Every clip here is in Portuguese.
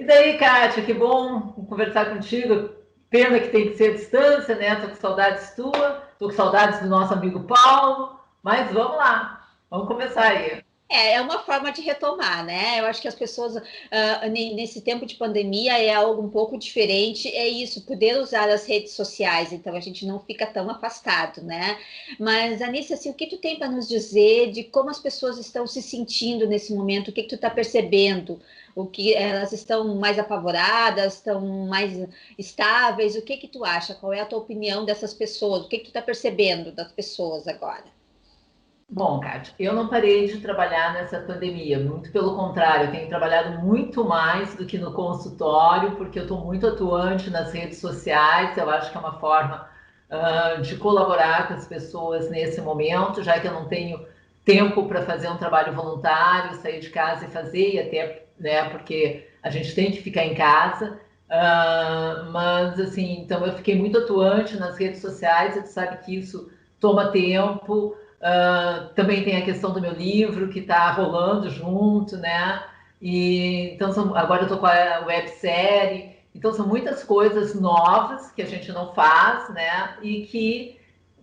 daí, Kátia, que bom conversar contigo. Pena que tem que ser à distância, né? Tô com saudades tua, tô com saudades do nosso amigo Paulo, mas vamos lá, vamos começar aí. É uma forma de retomar, né? Eu acho que as pessoas, nesse tempo de pandemia, é algo um pouco diferente, é isso, poder usar as redes sociais, então a gente não fica tão afastado, né? Mas, Anícia, assim, o que tu tem para nos dizer de como as pessoas estão se sentindo nesse momento? O que tu está percebendo? O que elas estão mais apavoradas, estão mais estáveis? O que tu acha? Qual é a tua opinião dessas pessoas? O que tu está percebendo das pessoas agora? Bom, Kátia, eu não parei de trabalhar nessa pandemia, muito pelo contrário, eu tenho trabalhado muito mais do que no consultório, porque eu estou muito atuante nas redes sociais, eu acho que é uma forma de colaborar com as pessoas nesse momento, já que eu não tenho tempo para fazer um trabalho voluntário, sair de casa e fazer, e até, né, porque a gente tem que ficar em casa, mas assim, então eu fiquei muito atuante nas redes sociais, e tu sabe que isso toma tempo. Também tem a questão do meu livro que está rolando junto, né? E então agora eu estou com a websérie, então são muitas coisas novas que a gente não faz, né? E que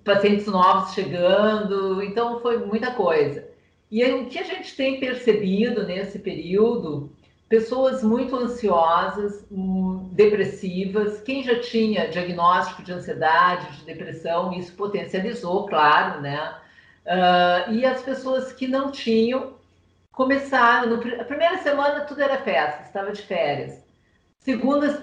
pacientes novos chegando, então foi muita coisa. E aí, o que a gente tem percebido nesse período, pessoas muito ansiosas, depressivas, quem já tinha diagnóstico de ansiedade, de depressão, isso potencializou, claro, né? E as pessoas que não tinham começaram. A primeira semana tudo era festa, estava de férias.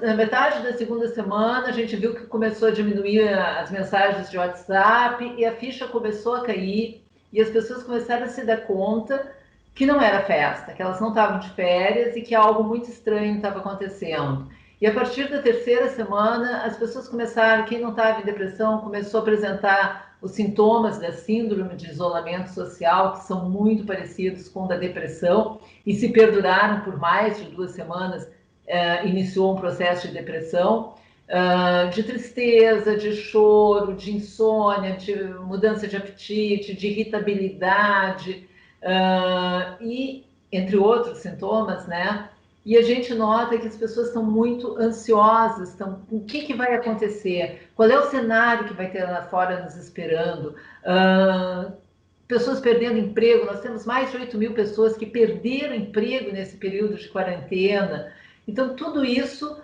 Na metade da segunda semana, a gente viu que começou a diminuir as mensagens de WhatsApp e a ficha começou a cair e as pessoas começaram a se dar conta que não era festa, que elas não estavam de férias e que algo muito estranho estava acontecendo. E a partir da terceira semana, as pessoas começaram, quem não estava em depressão, começou a apresentar os sintomas da síndrome de isolamento social, que são muito parecidos com o da depressão, e se perduraram por mais de 2 semanas, iniciou um processo de depressão, de tristeza, de choro, de insônia, de mudança de apetite, de irritabilidade, e entre outros sintomas, né? E a gente nota que as pessoas estão muito ansiosas, o que vai acontecer? Qual é o cenário que vai ter lá fora nos esperando? Pessoas perdendo emprego, nós temos mais de 8 mil pessoas que perderam emprego nesse período de quarentena. Então, tudo isso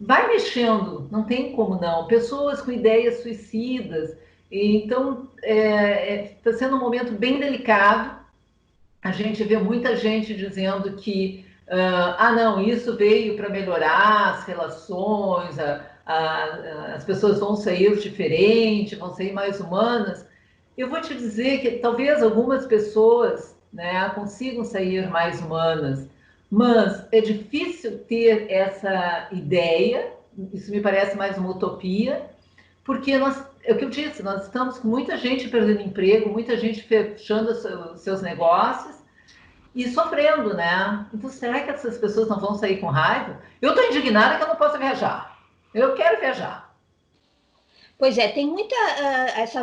vai mexendo, não tem como não. Pessoas com ideias suicidas. Então, está sendo um momento bem delicado. A gente vê muita gente dizendo que, não, isso veio para melhorar as relações, as pessoas vão sair diferente, vão sair mais humanas. Eu vou te dizer que talvez algumas pessoas, né, consigam sair mais humanas, mas é difícil ter essa ideia, isso me parece mais uma utopia, porque é o que eu disse, nós estamos com muita gente perdendo emprego, muita gente fechando os seus negócios e sofrendo, né? Então, será que essas pessoas não vão sair com raiva? Eu estou indignada que eu não posso viajar. Eu quero viajar. Pois é, tem muita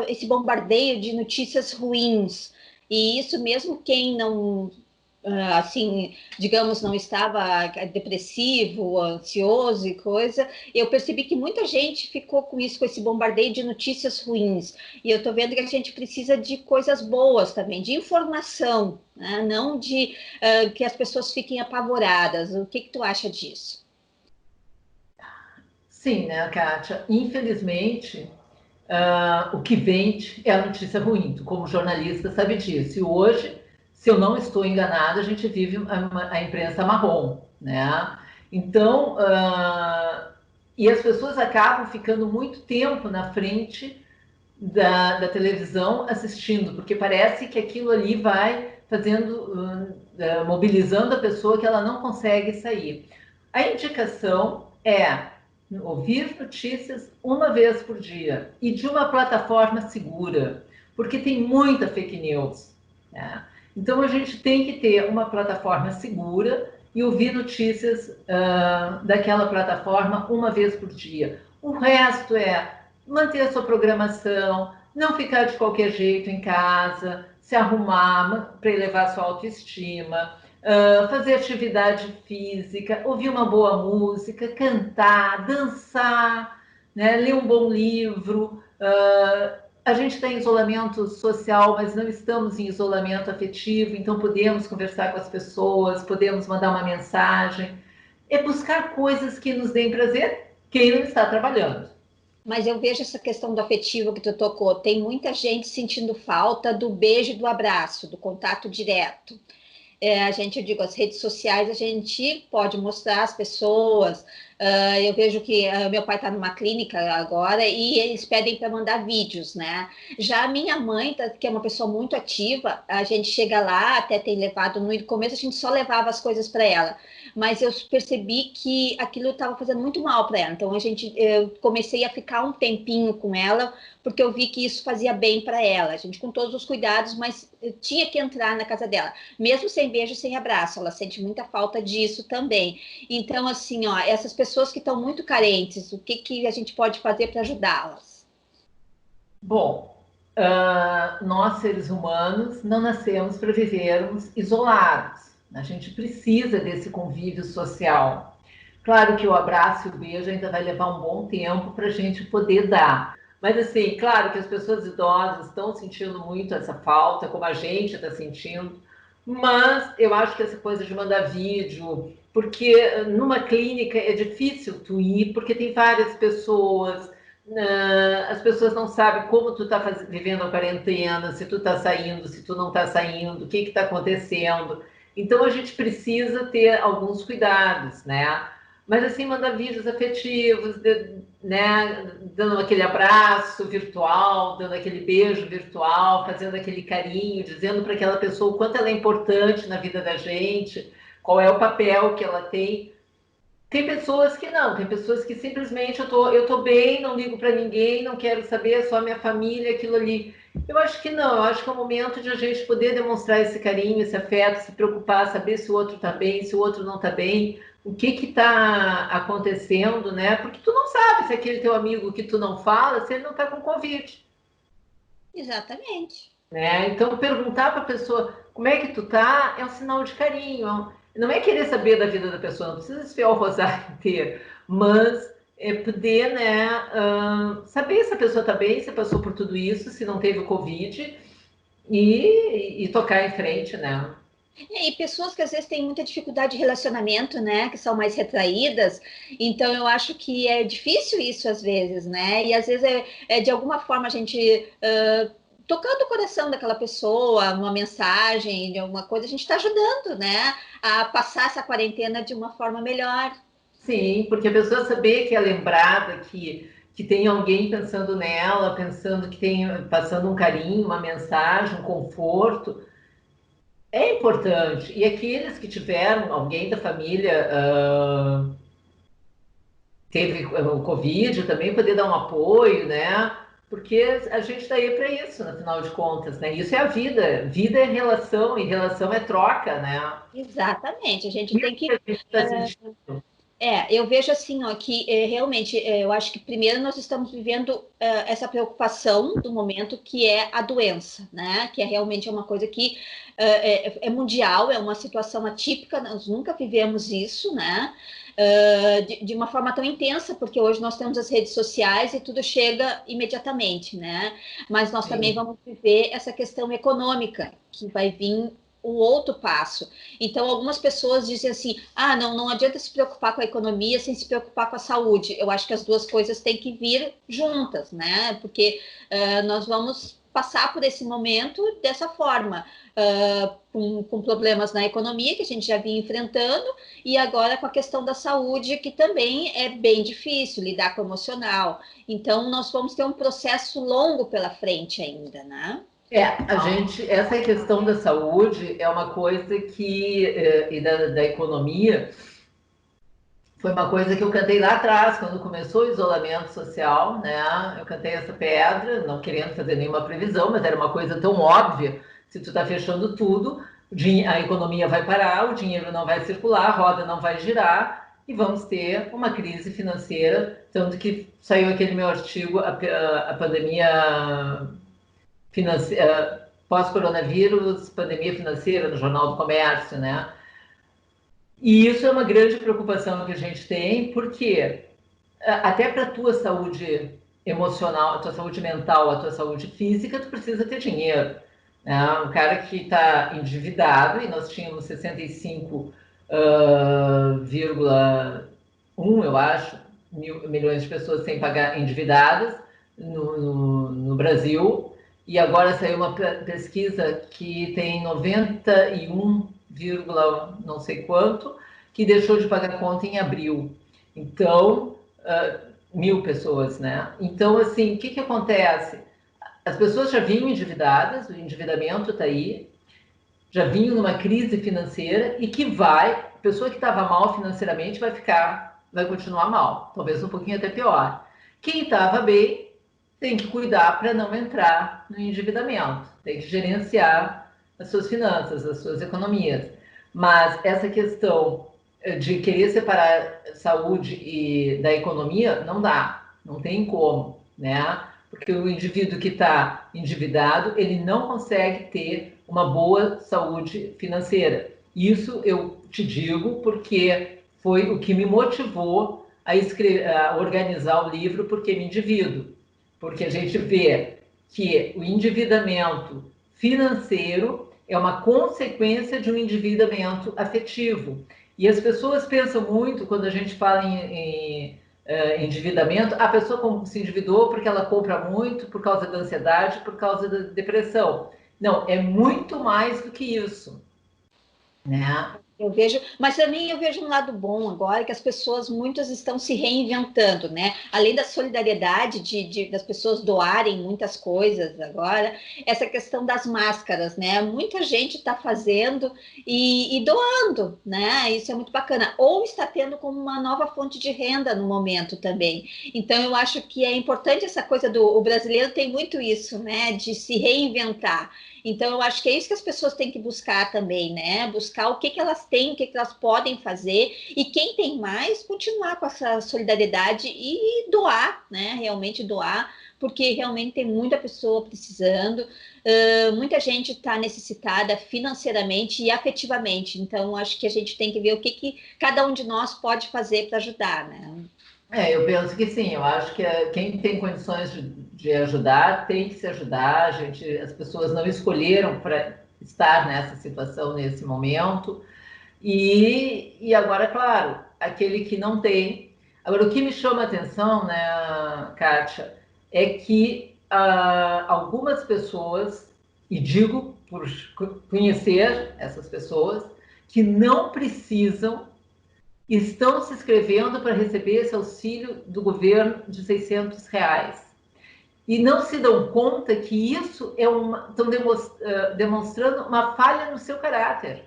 esse bombardeio de notícias ruins, e isso mesmo quem não, assim, digamos, não estava depressivo, ansioso e coisa, eu percebi que muita gente ficou com isso, com esse bombardeio de notícias ruins, e eu estou vendo que a gente precisa de coisas boas também, de informação, né? Não de que as pessoas fiquem apavoradas. O que tu acha disso? Sim, né, Kátia? Infelizmente, o que vende é a notícia ruim. Tu, como jornalista, sabe disso. E hoje, se eu não estou enganada, a gente vive a imprensa marrom, né? Então, e as pessoas acabam ficando muito tempo na frente da televisão assistindo, porque parece que aquilo ali vai fazendo, mobilizando a pessoa que ela não consegue sair. A indicação é ouvir notícias uma vez por dia e de uma plataforma segura, porque tem muita fake news, né? Então a gente tem que ter uma plataforma segura e ouvir notícias daquela plataforma uma vez por dia. O resto é manter a sua programação, não ficar de qualquer jeito em casa, se arrumar para elevar a sua autoestima, fazer atividade física, ouvir uma boa música, cantar, dançar, né? Ler um bom livro. A gente está em isolamento social, mas não estamos em isolamento afetivo, então podemos conversar com as pessoas, podemos mandar uma mensagem. É buscar coisas que nos deem prazer, quem não está trabalhando. Mas eu vejo essa questão do afetivo que tu tocou. Tem muita gente sentindo falta do beijo e do abraço, do contato direto. A gente, eu digo, as redes sociais, a gente pode mostrar as pessoas. Eu vejo que meu pai está numa clínica agora e eles pedem para mandar vídeos, né? Já a minha mãe, que é uma pessoa muito ativa, a gente chega lá, até tem levado, no começo a gente só levava as coisas para ela, mas eu percebi que aquilo estava fazendo muito mal para ela. Então eu comecei a ficar um tempinho com ela, porque eu vi que isso fazia bem para ela. A gente com todos os cuidados, mas eu tinha que entrar na casa dela, mesmo sem beijo, sem abraço. Ela sente muita falta disso também. Então, assim, ó, essas pessoas que estão muito carentes, o que a gente pode fazer para ajudá-las? Bom, nós seres humanos não nascemos para vivermos isolados. A gente precisa desse convívio social. Claro que o abraço e o beijo ainda vai levar um bom tempo para a gente poder dar. Mas, assim, claro que as pessoas idosas estão sentindo muito essa falta, como a gente está sentindo. Mas eu acho que essa coisa de mandar vídeo, porque numa clínica é difícil tu ir, porque tem várias pessoas, as pessoas não sabem como tu está vivendo a quarentena, se tu está saindo, se tu não está saindo, o que está acontecendo. Então a gente precisa ter alguns cuidados, né? Mas assim, mandar vídeos afetivos, né? Dando aquele abraço virtual, dando aquele beijo virtual, fazendo aquele carinho, dizendo para aquela pessoa o quanto ela é importante na vida da gente, qual é o papel que ela tem. Tem pessoas que não, tem pessoas que simplesmente eu tô bem, não ligo para ninguém, não quero saber, é só minha família, aquilo ali. Eu acho que não, eu acho que é o momento de a gente poder demonstrar esse carinho, esse afeto, se preocupar, saber se o outro está bem, se o outro não está bem, o que está acontecendo, né? Porque tu não sabe se aquele teu amigo que tu não fala, se ele não está com Covid. Exatamente. Né? Então, perguntar para a pessoa como é que tu tá é um sinal de carinho. Não é querer saber da vida da pessoa, não precisa esfriar o rosário inteiro, mas é poder, né, saber se a pessoa está bem, se passou por tudo isso, se não teve o Covid e tocar em frente, né? E pessoas que às vezes têm muita dificuldade de relacionamento, né? Que são mais retraídas. Então, eu acho que é difícil isso às vezes, né? E às vezes de alguma forma a gente tocando o coração daquela pessoa, uma mensagem, de alguma coisa, a gente está ajudando, né? A passar essa quarentena de uma forma melhor. Sim, porque a pessoa saber que é lembrada, que tem alguém pensando nela, pensando que tem, passando um carinho, uma mensagem, um conforto, é importante. E aqueles que tiveram, alguém da família teve o Covid, também poder dar um apoio, né? Porque a gente está aí para isso, no final de contas, né? Isso é a vida. Vida é relação e relação é troca, né? Exatamente, a gente Isso tem que que a gente está sentindo. eu vejo assim, ó, que realmente eu acho que primeiro nós estamos vivendo essa preocupação do momento que é a doença, né? Que é realmente uma coisa que é mundial, é uma situação atípica, nós nunca vivemos isso, né? De uma forma tão intensa, porque hoje nós temos as redes sociais e tudo chega imediatamente, né? Mas nós também Sim. vamos viver essa questão econômica, que vai vir o outro passo. Então, algumas pessoas dizem assim: ah, não adianta se preocupar com a economia sem se preocupar com a saúde. Eu acho que as duas coisas têm que vir juntas, né? Porque nós vamos passar por esse momento dessa forma, com problemas na economia, que a gente já vinha enfrentando, e agora com a questão da saúde, que também é bem difícil lidar com o emocional. Então, nós vamos ter um processo longo pela frente ainda, né? Essa questão da saúde é uma coisa e da economia, foi uma coisa que eu cantei lá atrás, quando começou o isolamento social, né? Eu cantei essa pedra, não querendo fazer nenhuma previsão, mas era uma coisa tão óbvia. Se tu está fechando tudo, a economia vai parar, o dinheiro não vai circular, a roda não vai girar e vamos ter uma crise financeira. Tanto que saiu aquele meu artigo, a pandemia financeira, pós-coronavírus, pandemia financeira, no Jornal do Comércio, né? E isso é uma grande preocupação que a gente tem, porque até para a tua saúde emocional, a tua saúde mental, a tua saúde física, tu precisa ter dinheiro. Né? Um cara que está endividado, e nós tínhamos 65,1, eu acho, milhões de pessoas sem pagar, endividadas no Brasil, e agora saiu uma pesquisa que tem 91, não sei quanto, que deixou de pagar conta em abril. Então, 1.000 pessoas, né? Então, assim, o que, que acontece? As pessoas já vinham endividadas, o endividamento está aí, já vinham numa crise financeira e que a pessoa que estava mal financeiramente vai continuar mal, talvez um pouquinho até pior. Quem estava bem tem que cuidar para não entrar no endividamento, tem que gerenciar as suas finanças, as suas economias. Mas essa questão de querer separar saúde da economia não dá, não tem como, né? Porque o indivíduo que está endividado, ele não consegue ter uma boa saúde financeira. Isso eu te digo porque foi o que me motivou a organizar o livro Porque Me Endivido. Porque a gente vê que o endividamento financeiro é uma consequência de um endividamento afetivo. E as pessoas pensam muito, quando a gente fala em endividamento, a pessoa se endividou porque ela compra muito, por causa da ansiedade, por causa da depressão. Não, é muito mais do que isso, né? Eu vejo, mas também eu vejo um lado bom agora, que as pessoas, muitas estão se reinventando, né? Além da solidariedade das pessoas doarem muitas coisas agora, essa questão das máscaras, né? Muita gente está fazendo e doando, né? Isso é muito bacana. Ou está tendo como uma nova fonte de renda no momento também. Então, eu acho que é importante essa coisa o brasileiro tem muito isso, né? De se reinventar. Então, eu acho que é isso que as pessoas têm que buscar também, né? Buscar o que, que elas têm, o que, que elas podem fazer, e quem tem mais, continuar com essa solidariedade e doar, né? Realmente doar, porque realmente tem muita pessoa precisando, muita gente está necessitada financeiramente e afetivamente. Então, acho que a gente tem que ver o que, que cada um de nós pode fazer para ajudar, né? Eu penso que sim, eu acho que quem tem condições de ajudar tem que se ajudar. As pessoas não escolheram para estar nessa situação nesse momento. E agora, claro, aquele que não tem. Agora, o que me chama a atenção, né, Kátia, é que algumas pessoas, e digo por conhecer essas pessoas, que não precisam, estão se inscrevendo para receber esse auxílio do governo de R$ 600. E não se dão conta que isso estão demonstrando uma falha no seu caráter.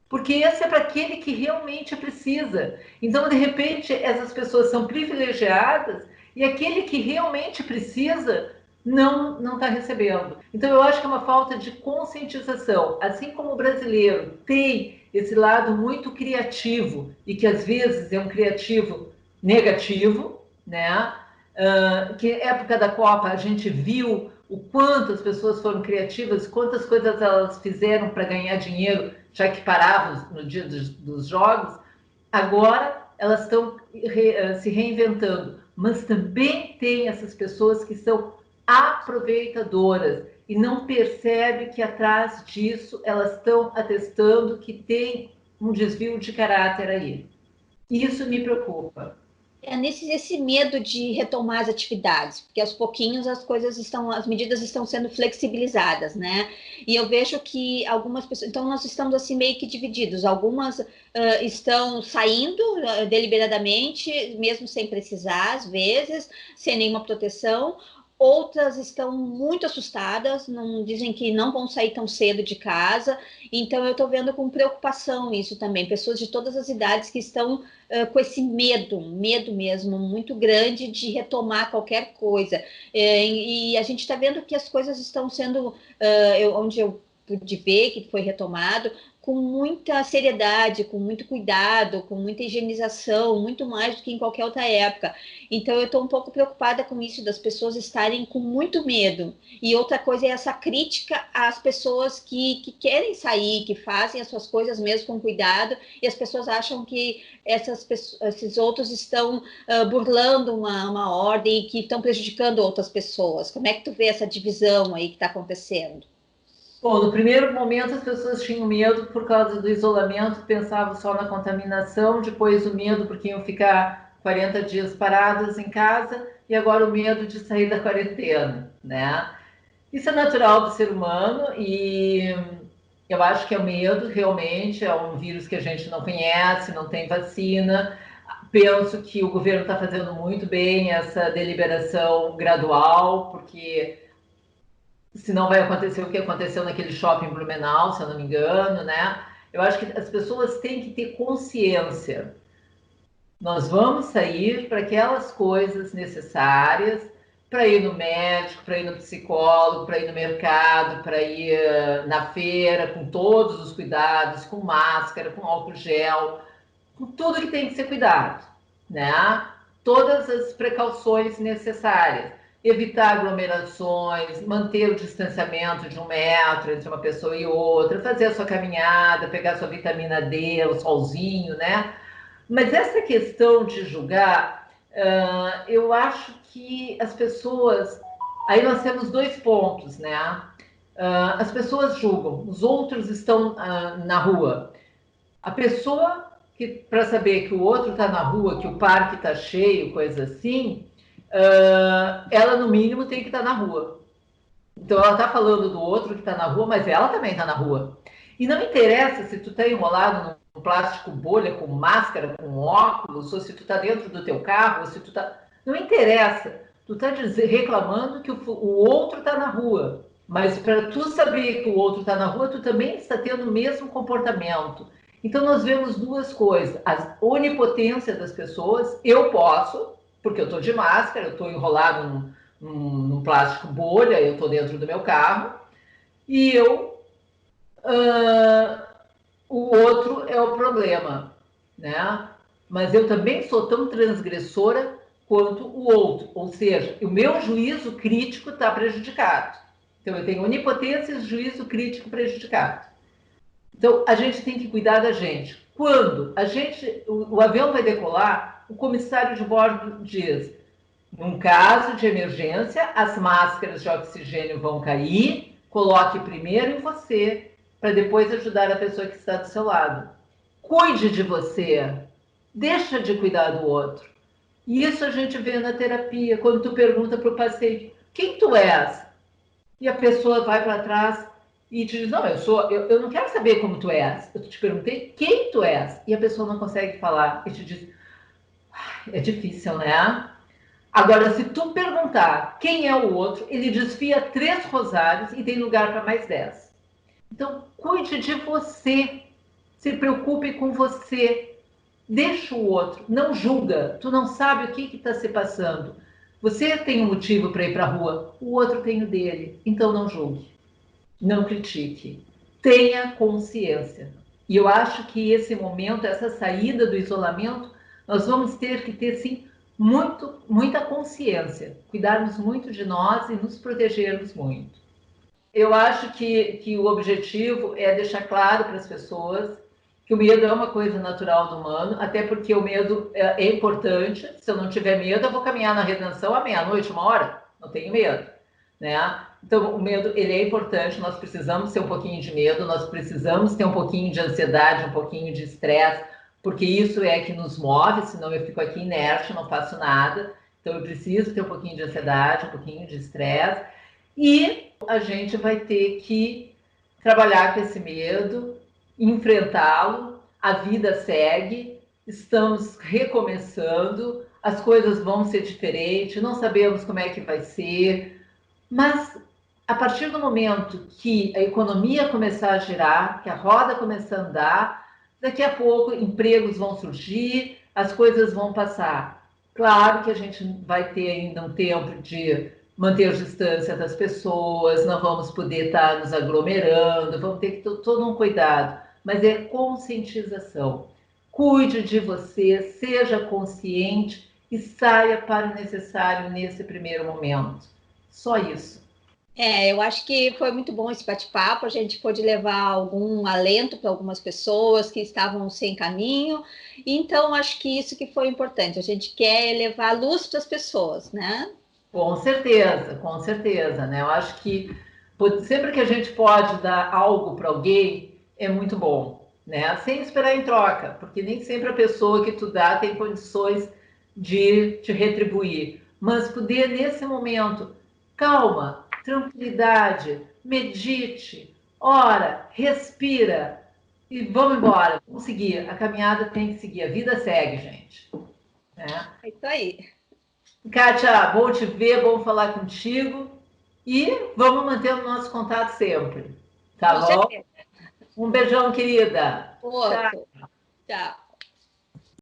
Porque esse é para aquele que realmente precisa. Então, de repente, essas pessoas são privilegiadas e aquele que realmente precisa não está recebendo. Então, eu acho que é uma falta de conscientização. Assim como o brasileiro tem esse lado muito criativo e que às vezes é um criativo negativo, né? Que época da Copa a gente viu o quanto as pessoas foram criativas, quantas coisas elas fizeram para ganhar dinheiro, já que paravam no dia dos jogos. Agora elas estão se reinventando, mas também tem essas pessoas que são aproveitadoras e não percebem que atrás disso elas estão atestando que tem um desvio de caráter aí. Isso me preocupa. É esse medo de retomar as atividades, porque aos pouquinhos as medidas estão sendo flexibilizadas, né? E eu vejo que algumas pessoas, então nós estamos assim meio que divididos. Algumas estão saindo deliberadamente, mesmo sem precisar, às vezes, sem nenhuma proteção. Outras estão muito assustadas, não dizem que não vão sair tão cedo de casa. Então eu estou vendo com preocupação isso também. Pessoas de todas as idades que estão com esse medo mesmo, muito grande de retomar qualquer coisa. E a gente está vendo que as coisas estão sendo, onde eu pude ver que foi retomado, com muita seriedade, com muito cuidado, com muita higienização, muito mais do que em qualquer outra época. Então, eu estou um pouco preocupada com isso, das pessoas estarem com muito medo. E outra coisa é essa crítica às pessoas que querem sair, que fazem as suas coisas mesmo com cuidado, e as pessoas acham que esses outros estão burlando uma ordem e que estão prejudicando outras pessoas. Como é que tu vê essa divisão aí que está acontecendo? Bom, no primeiro momento as pessoas tinham medo por causa do isolamento, pensavam só na contaminação, depois o medo porque iam ficar 40 dias paradas em casa, e agora o medo de sair da quarentena, né? Isso é natural do ser humano e eu acho que é o medo, realmente, é um vírus que a gente não conhece, não tem vacina. Penso que o governo está fazendo muito bem essa deliberação gradual, porque senão vai acontecer o que aconteceu naquele shopping Blumenau, se eu não me engano, né? Eu acho que as pessoas têm que ter consciência. Nós vamos sair para aquelas coisas necessárias, para ir no médico, para ir no psicólogo, para ir no mercado, para ir na feira, com todos os cuidados, com máscara, com álcool gel, com tudo que tem que ser cuidado, né? Todas as precauções necessárias. Evitar aglomerações, manter o distanciamento de 1 metro entre uma pessoa e outra, fazer a sua caminhada, pegar a sua vitamina D, o solzinho, né? Mas essa questão de julgar, eu acho que as pessoas. Aí nós temos 2 pontos, né? As pessoas julgam, os outros estão na rua. A pessoa que, para saber que o outro está na rua, que o parque está cheio, coisa assim, ela no mínimo tem que estar na rua. Então ela está falando do outro que está na rua, mas ela também está na rua. E não interessa se tu está enrolado num plástico bolha, com máscara, com óculos, ou se tu está dentro do teu carro, ou se tu está... Não interessa. Tu está reclamando que o outro está na rua. Mas para tu saber que o outro está na rua, tu também está tendo o mesmo comportamento. Então nós vemos 2 coisas. A onipotência das pessoas. Eu posso, porque eu estou de máscara, eu estou enrolado num plástico bolha, eu estou dentro do meu carro, e o outro é o problema, né? Mas eu também sou tão transgressora quanto o outro, ou seja, o meu juízo crítico está prejudicado. Então eu tenho onipotência e juízo crítico prejudicado. Então a gente tem que cuidar da gente. Quando o avião vai decolar, o comissário de bordo diz: num caso de emergência, as máscaras de oxigênio vão cair, coloque primeiro em você, para depois ajudar a pessoa que está do seu lado. Cuide de você, deixa de cuidar do outro. E isso a gente vê na terapia, quando tu pergunta para o paciente, quem tu és? E a pessoa vai para trás e te diz, não, eu não quero saber como tu és, eu te perguntei quem tu és. E a pessoa não consegue falar e te diz, é difícil, né? Agora, se tu perguntar quem é o outro, ele desfia 3 rosários e tem lugar para mais 10. Então, cuide de você. Se preocupe com você. Deixa o outro. Não julga. Tu não sabe o que está se passando. Você tem um motivo para ir para a rua. O outro tem o dele. Então, não julgue. Não critique. Tenha consciência. E eu acho que esse momento, essa saída do isolamento, nós vamos ter que ter, sim, muita consciência, cuidarmos muito de nós e nos protegermos muito. Eu acho que o objetivo é deixar claro para as pessoas que o medo é uma coisa natural do humano, até porque o medo é importante. Se eu não tiver medo, eu vou caminhar na redenção à meia-noite, 1 hora, não tenho medo, né? Então, o medo, ele é importante, nós precisamos ter um pouquinho de medo, nós precisamos ter um pouquinho de ansiedade, um pouquinho de estresse, porque isso é que nos move, senão eu fico aqui inerte, não faço nada. Então eu preciso ter um pouquinho de ansiedade, um pouquinho de estresse, e a gente vai ter que trabalhar com esse medo, enfrentá-lo, a vida segue, estamos recomeçando, as coisas vão ser diferentes, não sabemos como é que vai ser, mas a partir do momento que a economia começar a girar, que a roda começar a andar, daqui a pouco empregos vão surgir, as coisas vão passar. Claro que a gente vai ter ainda um tempo de manter a distância das pessoas, não vamos poder estar nos aglomerando, vamos ter que ter todo um cuidado. mas é conscientização. Cuide de você, seja consciente e saia para o necessário nesse primeiro momento. Só isso. Eu acho que foi muito bom esse bate-papo. A gente pôde levar algum alento para algumas pessoas que estavam sem caminho. Então, acho que isso que foi importante. A gente quer levar luz para as pessoas, né? Com certeza, né? Eu acho que sempre que a gente pode dar algo para alguém, é muito bom, né? Sem esperar em troca, porque nem sempre a pessoa que tu dá tem condições de te retribuir. Mas poder, nesse momento, calma, tranquilidade, medite, ora, respira e vamos embora, vamos seguir. A caminhada tem que seguir, a vida segue, gente. Né? É isso aí. Kátia, bom te ver, bom falar contigo e vamos manter o nosso contato sempre. Tá Com bom? certeza. Um beijão, querida. Tchau. Outro. Tchau.